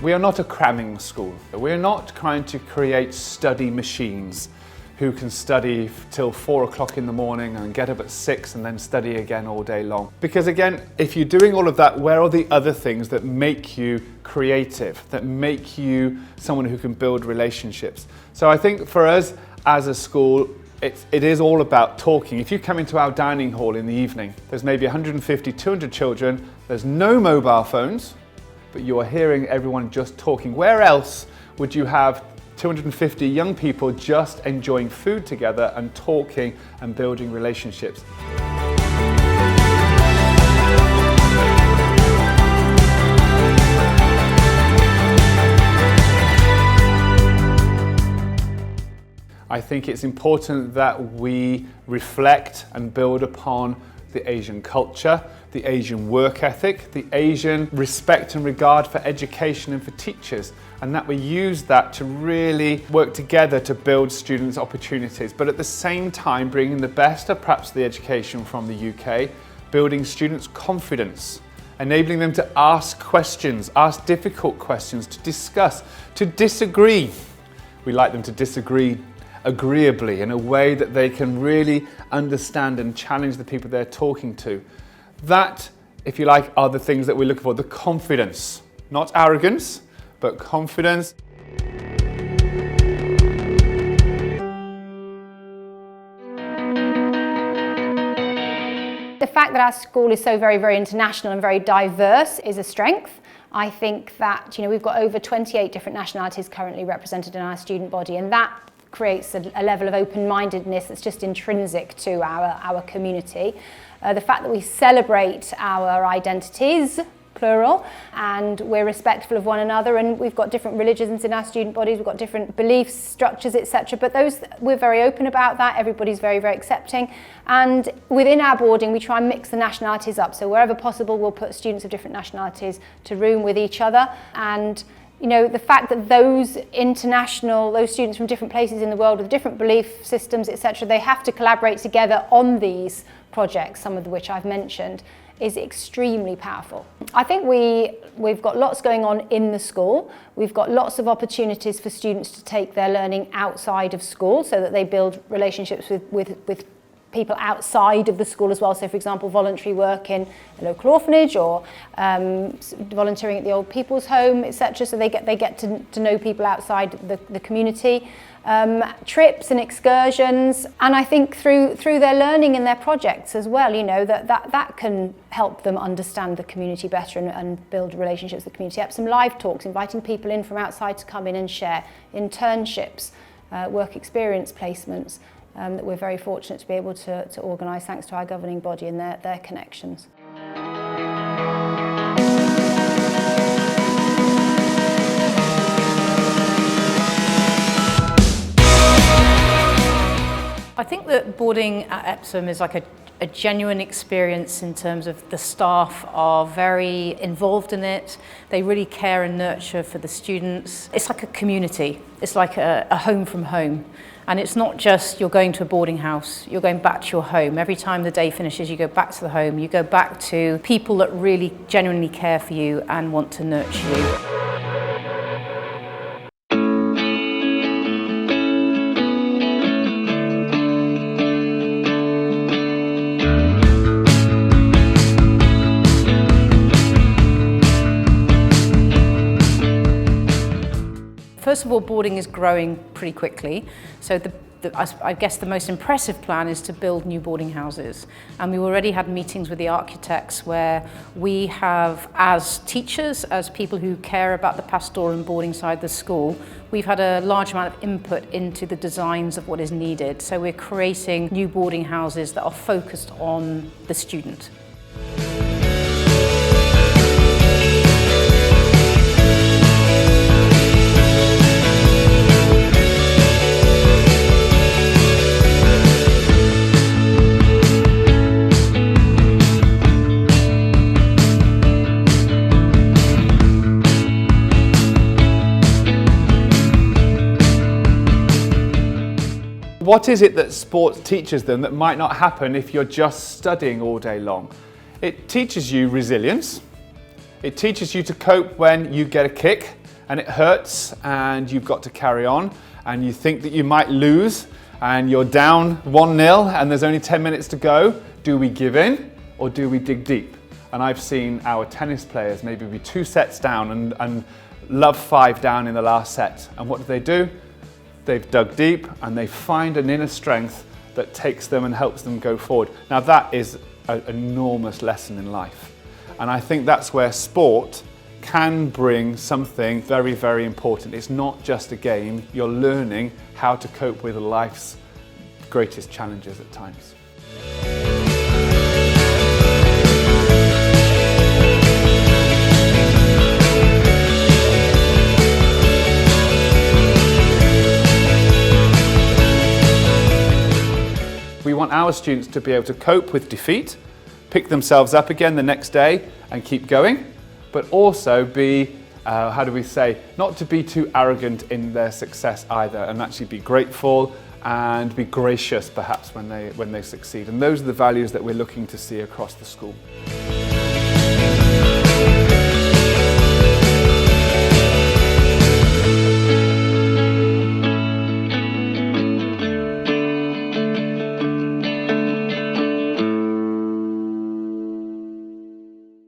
We are not a cramming school. We're not trying to create study machines who can study till 4 o'clock in the morning and get up at 6 and then study again all day long. Because again, if you're doing all of that, where are the other things that make you creative, that make you someone who can build relationships? So I think for us as a school, it is all about talking. If you come into our dining hall in the evening, there's maybe 150, 200 children, there's no mobile phones, but you are hearing everyone just talking. Where else would you have 250 young people just enjoying food together and talking and building relationships? I think it's important that we reflect and build upon the Asian culture, the Asian work ethic, the Asian respect and regard for education and for teachers, and that we use that to really work together to build students' opportunities, but at the same time bringing the best of perhaps the education from the UK, building students' confidence, enabling them to ask questions, ask difficult questions, to discuss, to disagree. We like them to disagree agreeably in a way that they can really understand and challenge the people they're talking to. That, if you like, are the things that we're looking for. The confidence, not arrogance, but confidence. The fact that our school is so very, very international and very diverse is a strength. I think that, we've got over 28 different nationalities currently represented in our student body, and that creates a level of open-mindedness that's just intrinsic to our community. The fact that we celebrate our identities, plural, and we're respectful of one another, and we've got different religions in our student bodies, we've got different beliefs, structures, etc. But we're very open about that. Everybody's very, very accepting. And within our boarding, we try and mix the nationalities up. So wherever possible, we'll put students of different nationalities to room with each other. And the fact that those students from different places in the world with different belief systems, etc., they have to collaborate together on these projects, some of which I've mentioned, is extremely powerful. I think we've got lots going on in the school. We've got lots of opportunities for students to take their learning outside of school so that they build relationships with people outside of the school as well. So for example, voluntary work in a local orphanage or volunteering at the old people's home, etc. So they get to know people outside the community. Trips and excursions, and I think through their learning and their projects as well, that can help them understand the community better and build relationships with the community. Epsom live talks, inviting people in from outside to come in and share, internships, work experience placements, that we're very fortunate to be able to organise thanks to our governing body and their connections. I think that boarding at Epsom is like a genuine experience in terms of the staff are very involved in it. They really care and nurture for the students. It's like a community. It's like a home from home. And it's not just you're going to a boarding house, you're going back to your home. Every time the day finishes, you go back to the home, you go back to people that really genuinely care for you and want to nurture you. First of all, boarding is growing pretty quickly. So I guess the most impressive plan is to build new boarding houses. And we already had meetings with the architects where we have, as teachers, as people who care about the pastoral and boarding side of the school, we've had a large amount of input into the designs of what is needed. So we're creating new boarding houses that are focused on the student. What is it that sport teaches them that might not happen if you're just studying all day long? It teaches you resilience. It teaches you to cope when you get a kick and it hurts and you've got to carry on and you think that you might lose and you're down 1-0 and there's only 10 minutes to go, do we give in or do we dig deep? And I've seen our tennis players maybe be 2 sets down and love 5 down in the last set. And what do? They've dug deep and they find an inner strength that takes them and helps them go forward. Now that is an enormous lesson in life. And I think that's where sport can bring something very, very important. It's not just a game, you're learning how to cope with life's greatest challenges at times. We want our students to be able to cope with defeat, pick themselves up again the next day and keep going, but also be, not to be too arrogant in their success either, and actually be grateful and be gracious perhaps when they succeed. And those are the values that we're looking to see across the school.